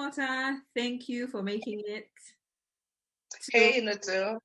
Kamota. Thank you for making it to, Hey, Inutu.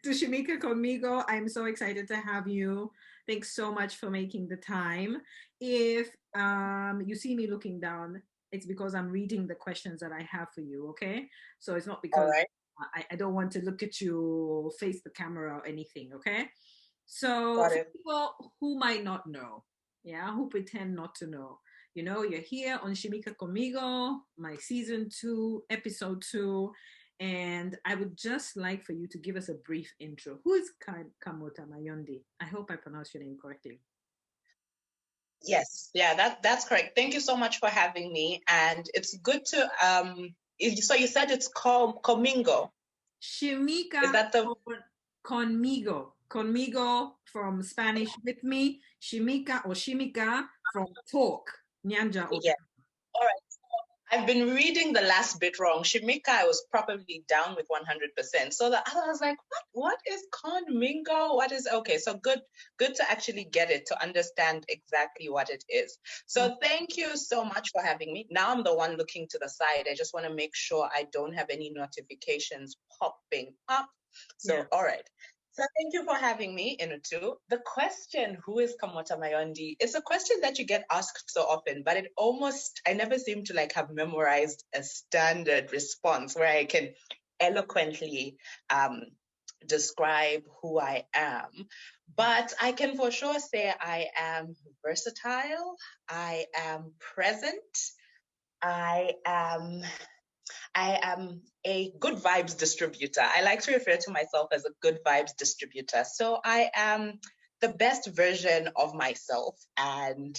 to Shimika Conmigo. I'm so excited to have you. Thanks so much for making the time. If you see me looking down, it's because I'm reading the questions that I have for you, okay? So it's not All because right. I don't want to look at you, face the camera or anything, okay? So Got for it. people who might not know, yeah, who pretend not to know, you're here on Shimika Conmigo, my season 2, episode 2, and I would just like for you to give us a brief intro. Who is Kamota Mayondi? I hope I pronounced your name correctly. Yes. Yeah, that's correct. Thank you so much for having me. And it's good to so you said it's called Comingo. Is Shimika that the Conmigo. Conmigo from Spanish with me. Shimika or Shimika from talk. Nyanja or yeah. All right. I've been reading the last bit wrong. Shimika, I was probably down with 100%. So the other I was like, what is Conmingo? What is okay? So good to actually get it, to understand exactly what it is. So thank you so much for having me. Now I'm the one looking to the side. I just want to make sure I don't have any notifications popping up. yeah. So all right. So thank you for having me, Inutu. The question, who is Kamota Mayondi? It's a question that you get asked so often, but I never seem to like have memorized a standard response where I can eloquently um, describe who I am. But I can for sure say I am versatile. I am present. I am I am a good vibes distributor. I like to refer to myself as a good vibes distributor. So I am the best version of myself, and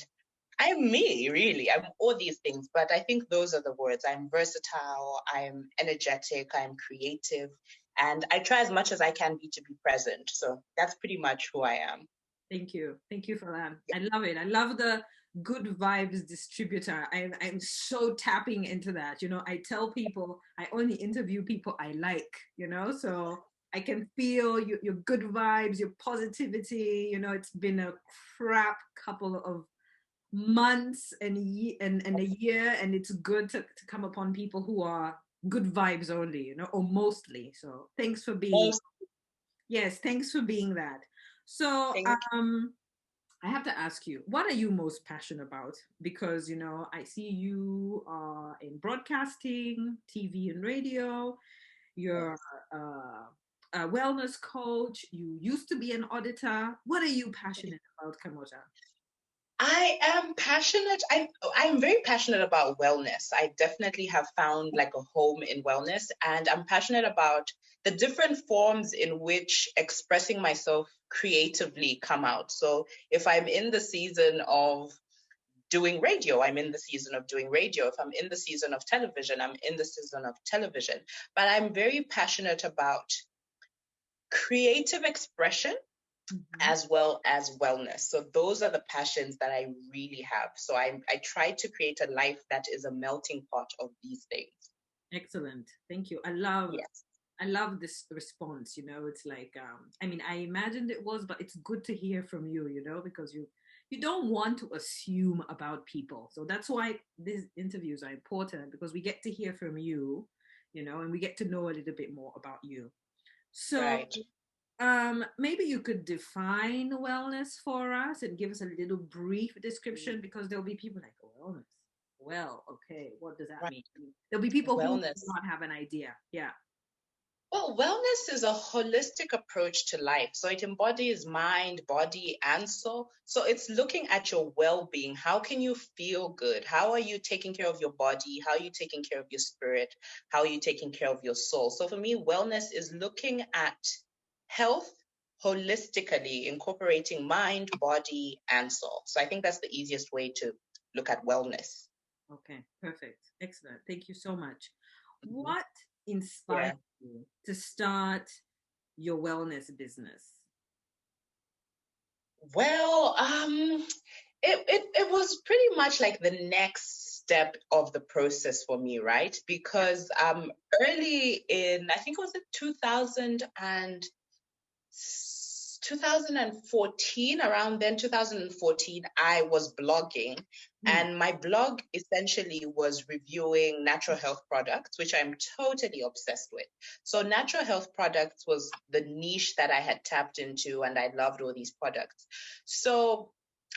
I'm me, really. I'm all these things, but I think those are the words. I'm versatile, I'm energetic, I'm creative, and I try as much as I can be to be present. So that's pretty much who I am. Thank you. Thank you for that. I love it. I love the good vibes distributor. I'm so tapping into that. I tell people I only interview people I like, so I can feel your good vibes, your positivity. It's been a crap couple of months and a year, and it's good to come upon people who are good vibes only, or mostly. So thanks for being, Most yes, thanks for being that. So things. I have to ask you, what are you most passionate about? Because, I see you are in broadcasting, TV and radio. You're a wellness coach. You used to be an auditor. What are you passionate about, Kamota? I am passionate. I'm very passionate about wellness. I definitely have found like a home in wellness, and I'm passionate about the different forms in which expressing myself creatively come out. So if I'm in the season of doing radio, I'm in the season of doing radio. If I'm in the season of television, I'm in the season of television. But I'm very passionate about creative expression Mhm. as well as wellness. So those are the passions that I really have. So I try to create a life that is a melting pot of these things. Excellent. Thank you. I love this response. It's like, I mean, I imagined it was, but it's good to hear from you, because you don't want to assume about people. So that's why these interviews are important, because we get to hear from you, and we get to know a little bit more about you. So Right. maybe you could define wellness for us and give us a little brief description, because there'll be people like, wellness. Well, okay, what does that Right. mean? There'll be people who do Wellness. not have an idea. Yeah. Well, wellness is a holistic approach to life. So it embodies mind, body, and soul. So it's looking at your well being. How can you feel good? How are you taking care of your body? How are you taking care of your spirit? How are you taking care of your soul? So for me, wellness is looking at health holistically, incorporating mind, body, and soul. So I think that's the easiest way to look at wellness. Okay, perfect. Excellent. Thank you so much. Mhm. What inspired Yeah. you to start your wellness business? Well, it was pretty much like the next step of the process for me, right? Because early in, I think it was in 2014, around then, 2014, I was blogging. And my blog essentially was reviewing natural health products, which I'm totally obsessed with. So natural health products was the niche that I had tapped into, and I loved all these products. So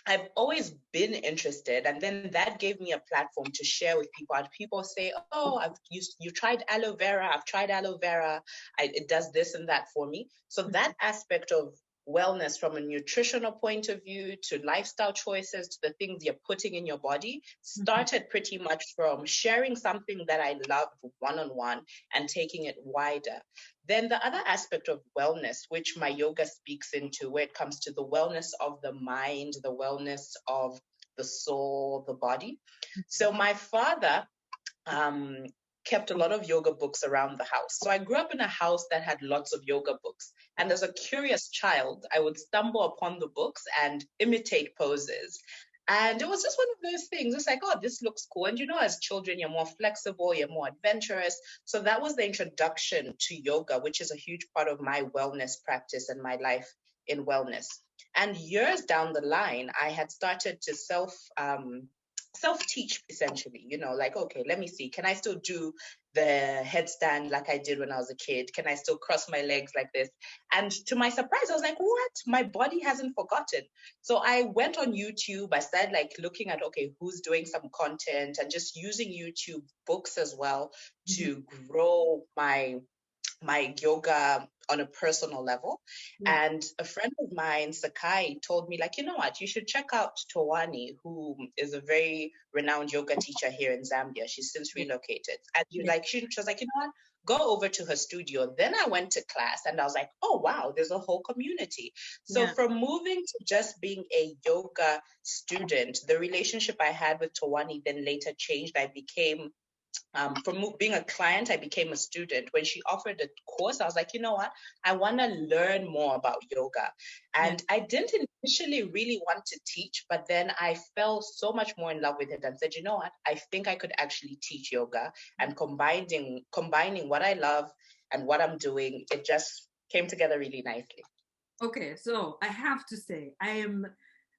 I've always been interested, and then that gave me a platform to share with people. And people say, "Oh, you tried aloe vera? I've tried aloe vera. It does this and that for me." So that aspect of wellness from a nutritional point of view to lifestyle choices to the things you're putting in your body started pretty much from sharing something that I loved one-on-one and taking it wider. Then the other aspect of wellness, which my yoga speaks into, where it comes to the wellness of the mind, the wellness of the soul, the body. So my father kept a lot of yoga books around the house. So I grew up in a house that had lots of yoga books. And as a curious child, I would stumble upon the books and imitate poses. And it was just one of those things. It's like, oh, this looks cool. And as children, you're more flexible, you're more adventurous. So that was the introduction to yoga, which is a huge part of my wellness practice and my life in wellness. And years down the line, I had started to self-teach essentially, like, okay, let me see, can I still do the headstand like I did when I was a kid? Can I still cross my legs like this? And to my surprise, I was like, what? My body hasn't forgotten. So I went on YouTube. I started like looking at, okay, who's doing some content, and just using YouTube books as well to grow my yoga on a personal level. And a friend of mine, Sakai, told me, like, you know what, you should check out Tawani, who is a very renowned yoga teacher here in Zambia. She's since relocated. And she was like, you know what, go over to her studio. Then I went to class and I was like, oh, wow, there's a whole community. So from moving to just being a yoga student, the relationship I had with Tawani then later changed. I became from being a client, I became a student. When she offered a course, I was like, you know what? I want to learn more about yoga. And I didn't initially really want to teach, but then I fell so much more in love with it and said, you know what? I think I could actually teach yoga. And combining what I love and what I'm doing, it just came together really nicely. Okay, so I have to say, I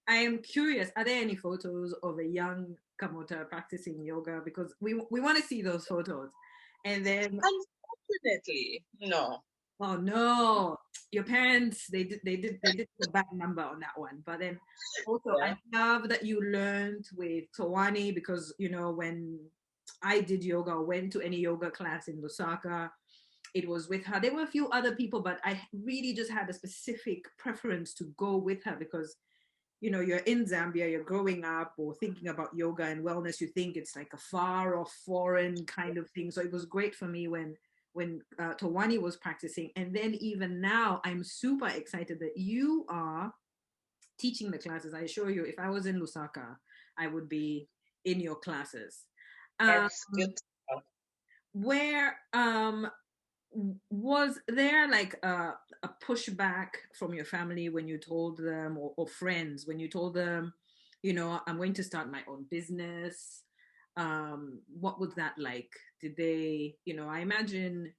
am curious. Are there any photos of a young Kamota practicing yoga? Because we want to see those photos. And then, unfortunately, no. Oh no, your parents they did a bad number on that one. But then also, I love that you learned with Tawani, because when I did yoga, went to any yoga class in Lusaka, it was with her. There were a few other people, but I really just had a specific preference to go with her because you're in Zambia, you're growing up or thinking about yoga and wellness, you think it's like a far off foreign kind of thing. So it was great for me when Tawani was practicing. And then even now, I'm super excited that you are teaching the classes. I assure you, if I was in Lusaka, I would be in your classes. That's good. Where was there like a pushback from your family when you told them, or friends when you told them, I'm going to start my own business? What was that like? Did they, I imagine,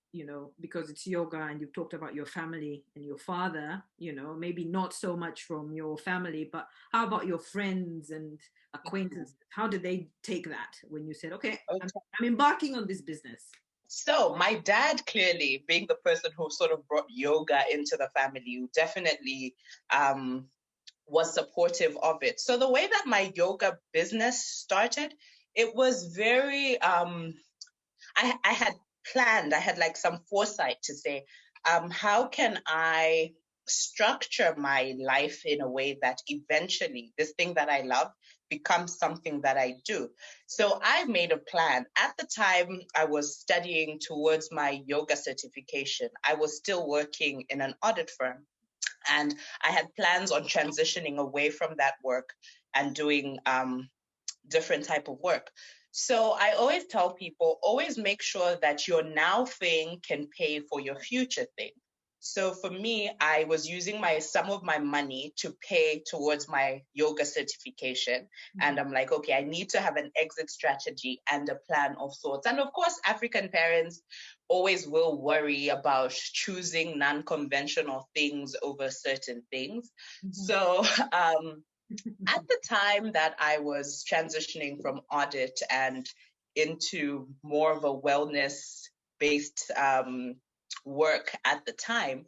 because it's yoga and you've talked about your family and your father, maybe not so much from your family, but how about your friends and acquaintances? How did they take that when you said, okay, I'm embarking on this business? So my dad, clearly being the person who sort of brought yoga into the family, who definitely was supportive of it. So the way that my yoga business started, it was very, I had planned, I had like some foresight to say, how can I structure my life in a way that eventually this thing that I love becomes something that I do. So I made a plan. At the time I was studying towards my yoga certification, I was still working in an audit firm. And I had plans on transitioning away from that work and doing different type of work. So I always tell people, always make sure that your now thing can pay for your future thing. So for me, I was using some of my money to pay towards my yoga certification. And I'm like, okay, I need to have an exit strategy and a plan of sorts. And of course, African parents always will worry about choosing non-conventional things over certain things. So at the time that I was transitioning from audit and into more of a wellness based work at the time,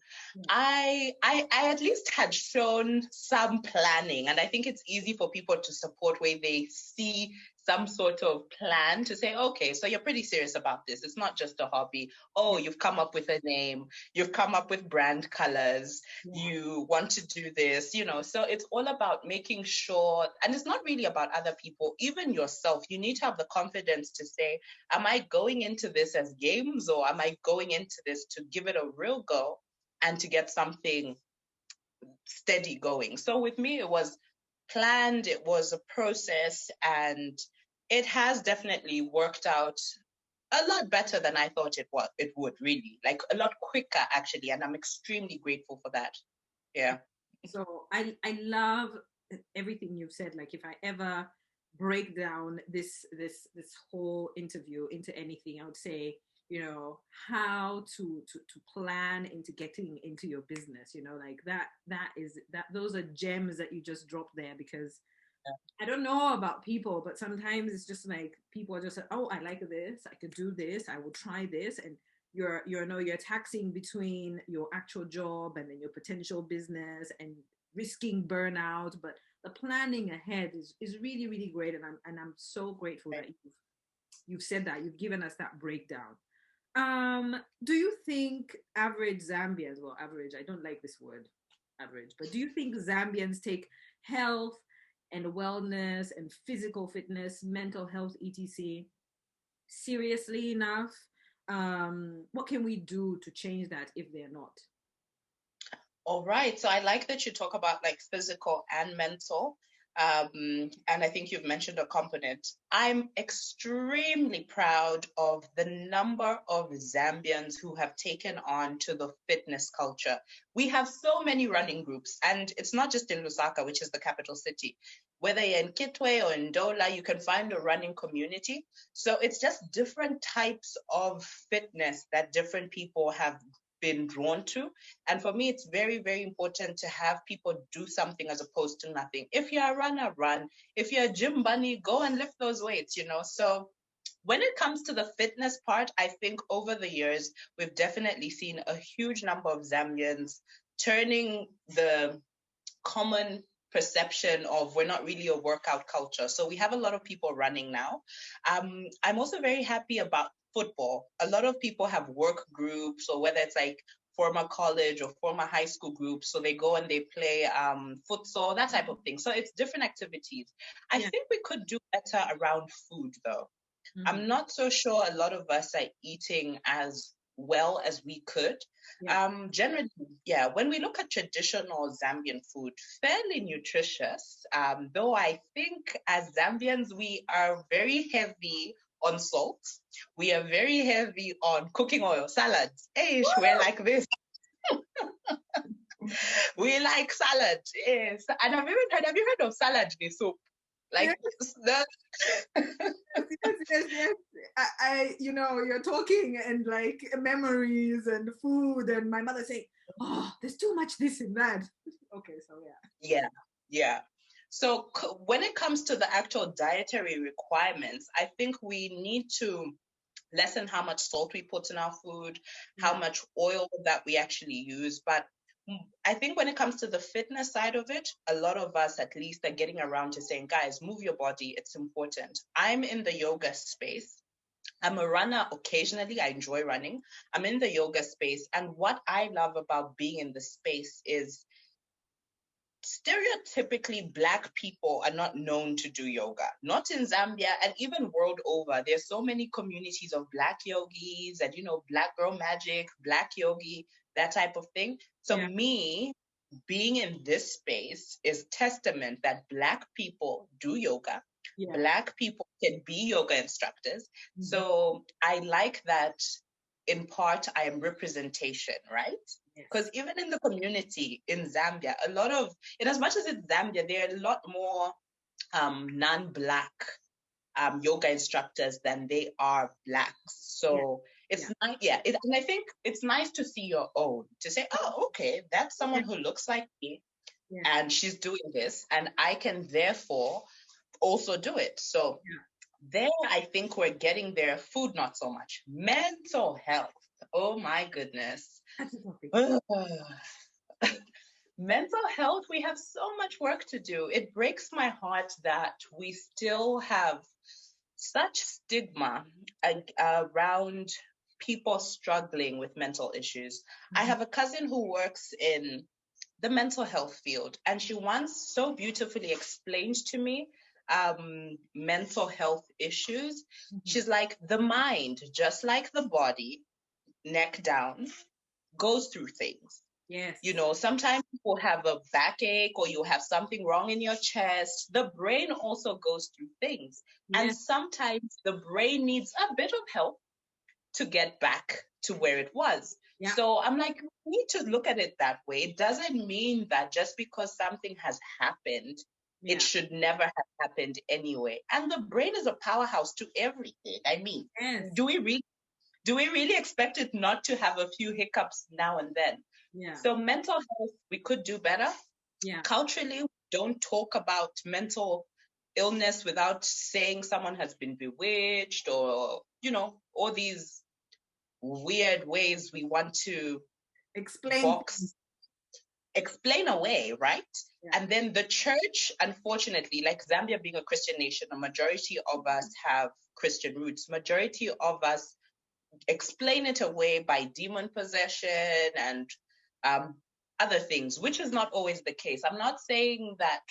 I at least had shown some planning, and I think it's easy for people to support where they see some sort of plan to say, okay, so you're pretty serious about this. It's not just a hobby. Oh, you've come up with a name, you've come up with brand colors, you want to do this, so it's all about making sure, and it's not really about other people, even yourself. You need to have the confidence to say, am I going into this as games, or am I going into this to give it a real go and to get something steady going? So with me, it was planned, it was a process, and it has definitely worked out a lot better than I thought it would, really, like a lot quicker actually, and I'm extremely grateful for that. Yeah. So I love everything you've said. Like, if I ever break down this whole interview into anything, I would say, how to plan into getting into your business, like those are gems that you just dropped there. Because I don't know about people, but sometimes it's just like people are just like, oh, I like this, I could do this, I will try this, and you're taxing between your actual job and then your potential business and risking burnout. But the planning ahead is really, really great, and I'm so grateful that you've said that, you've given us that breakdown. Do you think average Zambians, well, average, I don't like this word average, but do you think Zambians take health and wellness and physical fitness, mental health, etc., seriously enough? What can we do to change that if they're not? All right. So I like that you talk about like physical and mental. And I think you've mentioned a component. I'm extremely proud of the number of Zambians who have taken on to the fitness culture. We have so many running groups, and it's not just in Lusaka, which is the capital city. Whether you're in Kitwe or in Dola, you can find a running community. So it's just different types of fitness that different people have been drawn to. And for me, it's very, very important to have people do something as opposed to nothing. If you're a runner, run. If you're a gym bunny, go and lift those weights, So when it comes to the fitness part, I think over the years, we've definitely seen a huge number of Zambians turning the common perception of we're not really a workout culture. So we have a lot of people running now. I'm also very happy about football. A lot of people have work groups, or whether it's like former college or former high school groups, so they go and they play futsal, that type of thing. So it's different activities. I think we could do better around food, though. I'm not so sure a lot of us are eating as well as we could. Generally, when we look at traditional Zambian food, fairly nutritious, though I think as Zambians, we are very heavy on salt. We are very heavy on cooking oil, salads. We're like this. We like salad, yes. And have you heard of salad with soup? Like yes. Yes. You're talking and like memories and food, and my mother saying, "Oh, there's too much this and that." Okay, so yeah. So when it comes to the actual dietary requirements, I think we need to lessen how much salt we put in our food, how much oil that we actually use. But I think when it comes to the fitness side of it, a lot of us at least are getting around to saying, guys, move your body. It's important. I'm in the yoga space. I'm a runner occasionally. I enjoy running. I'm in the yoga space. And what I love about being in the space is stereotypically Black people are not known to do yoga, not in Zambia, and even world over. There's so many communities of Black yogis and, Black girl magic, Black yogi, that type of thing. So me being in this space is testament that Black people do yoga. Black people can be yoga instructors. So I like that in part I am representation, right? Because even in the community in Zambia, in as much as it's Zambia, there are a lot more non-Black yoga instructors than they are Blacks. So it's nice, and I think it's nice to see your own, to say, oh, okay, that's someone who looks like me, and she's doing this, and I can therefore also do it. So there, I think we're getting there. Food, not so much. Mental health. Oh my goodness. That's a topic. Mental health, we have so much work to do. It breaks my heart that we still have such stigma around people struggling with mental issues. I have a cousin who works in the mental health field, and she once so beautifully explained to me mental health issues. She's like, the mind, just like the body, neck down, goes through things. Yes. You know, sometimes people have a backache or you have something wrong in your chest. The brain also goes through things. And sometimes the brain needs a bit of help to get back to where it was. So I'm like, we need to look at it that way. It doesn't mean that just because something has happened, it should never have happened anyway. And the brain is a powerhouse to everything. I mean, do we really expect it not to have a few hiccups now and then? So mental health, we could do better. Culturally, we don't talk about mental illness without saying someone has been bewitched, or, you know, all these weird ways we want to explain away, right? And then the church, unfortunately, like Zambia being a Christian nation, a majority of us have Christian roots. Majority of us explain it away by demon possession and other things, which is not always the case. I'm not saying that.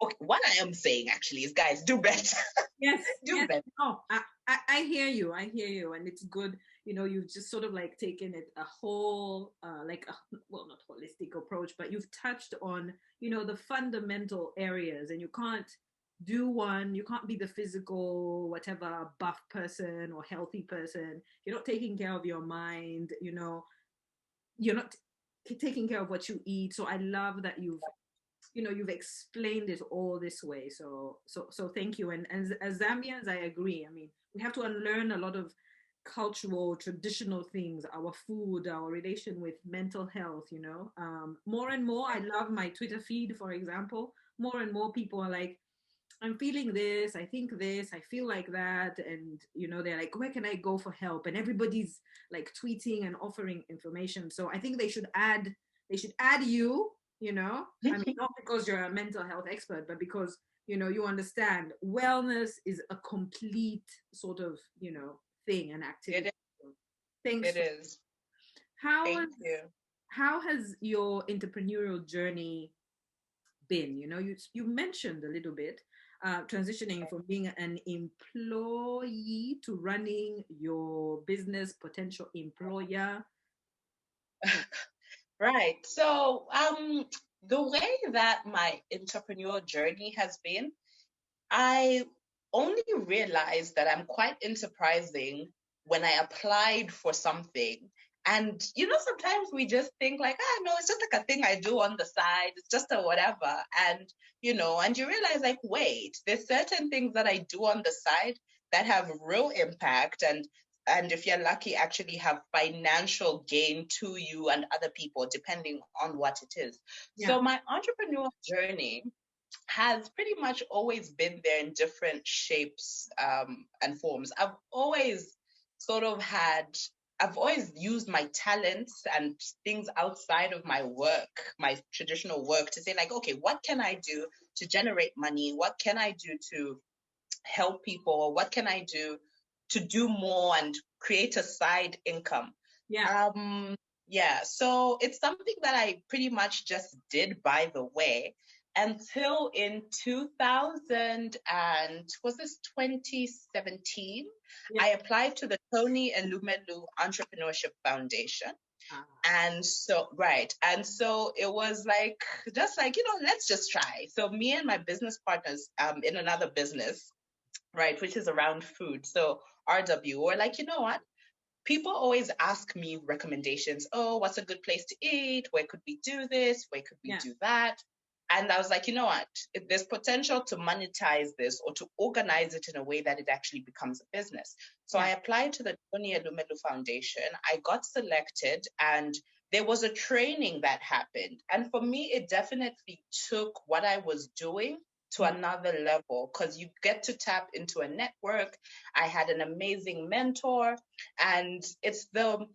Okay, what I am saying actually is, guys, do better. Do better. Oh, I hear you. I hear you, and it's good. You know, you've just sort of like taken it a whole, well, not holistic approach, but you've touched on, you know, the fundamental areas, and you can't be the physical, whatever, buff person or healthy person. You're not taking care of your mind, you know, you're not taking care of what you eat. So I love that you've explained it all this way. So thank you. And as Zambians, I agree. I mean, we have to unlearn a lot of cultural, traditional things, our food, our relation with mental health, you know. More and more, I love my Twitter feed, for example. More and more people are like, I'm feeling this, I think this, I feel like that. And, you know, they're like, where can I go for help? And everybody's like tweeting and offering information. So I think they should add you, you know, I mean, not because you're a mental health expert, but because, you know, you understand wellness is a complete sort of, you know, thing and activity. Thanks. It is. How has your entrepreneurial journey been? You know, you mentioned a little bit transitioning from being an employee to running your business, potential employer. Right. So the way that my entrepreneurial journey has been, I only realized that I'm quite enterprising when I applied for something. And, you know, sometimes we just think like, no, it's just like a thing I do on the side. It's just a whatever. And, you know, and you realize like, wait, there's certain things that I do on the side that have real impact and if you're lucky, actually have financial gain to you and other people, depending on what it is. So my entrepreneurial journey has pretty much always been there in different shapes and forms. I've always used my talents and things outside of my work, my traditional work, to say like, okay, what can I do to generate money? What can I do to help people? What can I do to do more and create a side income? So it's something that I pretty much just did by the way until in 2017, I applied to the Tony Elumelu Entrepreneurship Foundation. And so it was like, just like, you know, let's just try. So me and my business partners in another business, right, which is around food, so RW, we're like, you know what, people always ask me recommendations. Oh, what's a good place to eat? Where could we do this? Where could we do that? And I was like, you know what? If there's potential to monetize this or to organize it in a way that it actually becomes a business. So I applied to the Tony Elumelu Foundation. I got selected, and there was a training that happened. And for me, it definitely took what I was doing to another level, because you get to tap into a network. I had an amazing mentor, and it's the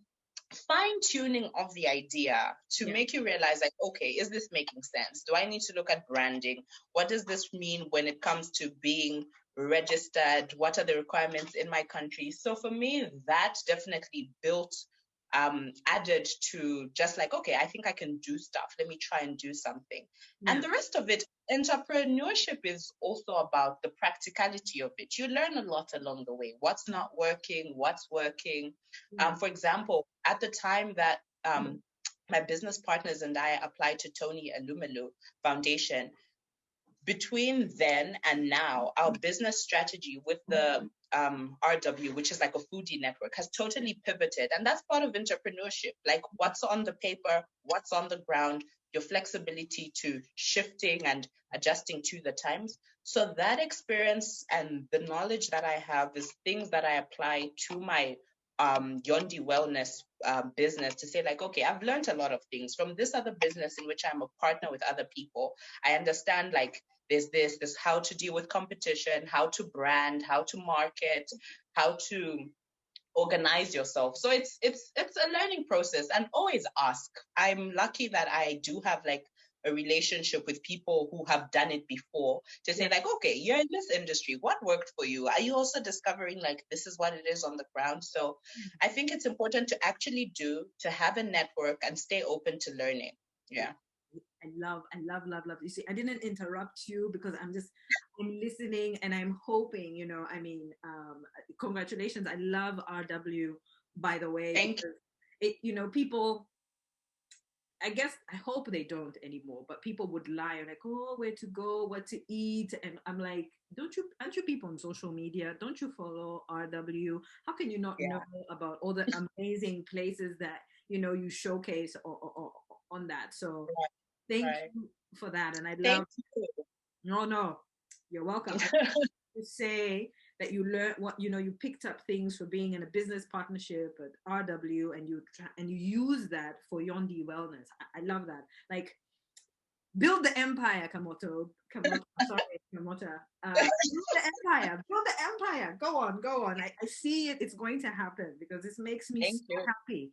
fine tuning of the idea to make you realize, like, okay, is this making sense? Do I need to look at branding? What does this mean when it comes to being registered? What are the requirements in my country? So for me, that definitely built added to just like, okay, I think I can do stuff. Let me try and do something. And the rest of it, entrepreneurship is also about the practicality of it. You learn a lot along the way. What's not working, what's working. For example, at the time that my business partners and I applied to Tony Elumelu Foundation, between then and now, our business strategy with the RW, which is like a foodie network, has totally pivoted. And that's part of entrepreneurship. Like, what's on the paper, what's on the ground, your flexibility to shifting and adjusting to the times. So that experience and the knowledge that I have is things that I apply to my Yondi Wellness business, to say like, okay, I've learned a lot of things from this other business in which I'm a partner with other people. I understand, like, there's this how to deal with competition, how to brand, how to market, how to organize yourself. So it's a learning process, and always ask. I'm lucky that I do have like a relationship with people who have done it before, to say like, okay, you're in this industry, what worked for you? Are you also discovering like this is what it is on the ground? So I think it's important to actually to have a network and stay open to learning. I love. You see, I didn't interrupt you because I'm listening and I'm hoping, I mean, congratulations. I love RW, by the way. Thank you. It, people, I guess, I hope they don't anymore, but people would lie like, oh, where to go, what to eat. And I'm like, aren't you people on social media? Don't you follow RW? How can you not know about all the amazing places that, you showcase or on that? So thank you for that. And I love, no, you're welcome. To say that you learned what, you picked up things for being in a business partnership at RW, and you use that for Yondi Wellness. I love that. Like, build the empire, Kamota. Sorry, Kamota. Build the empire. Go on. I see it. It's going to happen because this makes me so happy.